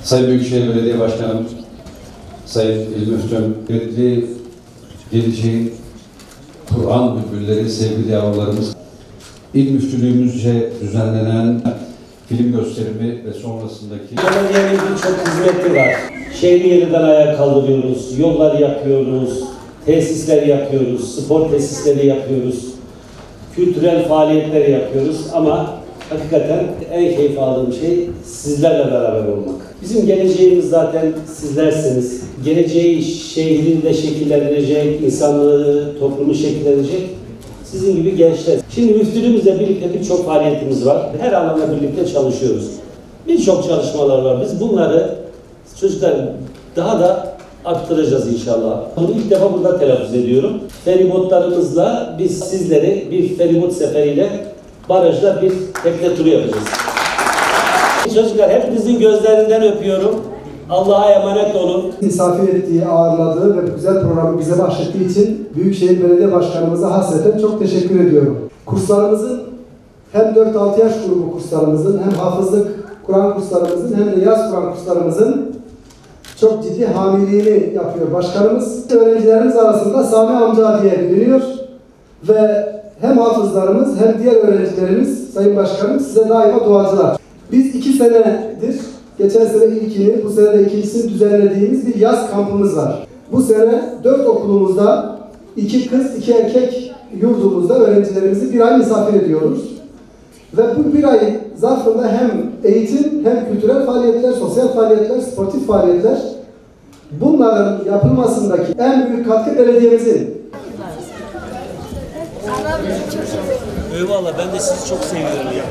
Sayın Büyükşehir Belediye Başkanım, Sayın İl Müftüm, geleceğin Kur'an bülbülleri, sevgili yavrularımız, İl Müftülüğümüzce düzenlenen film gösterimi ve sonrasındaki... Belediyenin birçok hizmeti var. Şehri yeniden ayağa kaldırıyoruz, yollar yapıyoruz, tesisler yapıyoruz, spor tesisleri yapıyoruz, kültürel faaliyetler yapıyoruz ama hakikaten en keyif aldığım şey sizlerle beraber olmak. Bizim geleceğimiz zaten sizlersiniz. Geleceği şehrinde şekillendirecek, insanlığı, toplumu şekillendirecek sizin gibi gençler. Şimdi müftülüğümüzle birlikte birçok faaliyetimiz var. Her alanda birlikte çalışıyoruz. Birçok çalışmalar var. Biz bunları çocuklar daha da arttıracağız inşallah. Bunu ilk defa burada telaffuz ediyorum. Feribotlarımızla biz sizleri bir feribot seferiyle barajda bir tekne turu yapacağız. Çocuklar hepinizin gözlerinden öpüyorum. Allah'a emanet olun. Misafir ettiği, ağırladığı ve bu güzel programı bize bahşettiği için Büyükşehir Belediye Başkanımıza hasreten çok teşekkür ediyorum. Kurslarımızın hem 4-6 yaş grubu kurslarımızın hem hafızlık Kur'an kurslarımızın hem de yaz Kur'an kurslarımızın çok ciddi hamiliğini yapıyor başkanımız. Öğrencilerimiz arasında Sami amca diye biliniyor ve hem hafızlarımız hem diğer öğrencilerimiz, Sayın Başkanım, size daima duacılar. Biz 2 senedir, geçen sene ilkini, bu sene de ikincisini düzenlediğimiz bir yaz kampımız var. Bu sene 4 okulumuzda 2 kız, 2 erkek yurdumuzda öğrencilerimizi bir ay misafir ediyoruz. Ve bu bir ay zarfında hem eğitim, hem kültürel faaliyetler, sosyal faaliyetler, sportif faaliyetler, bunların yapılmasındaki en büyük katkı belediyemizin. Eyvallah, ben de sizi çok seviyorum ya.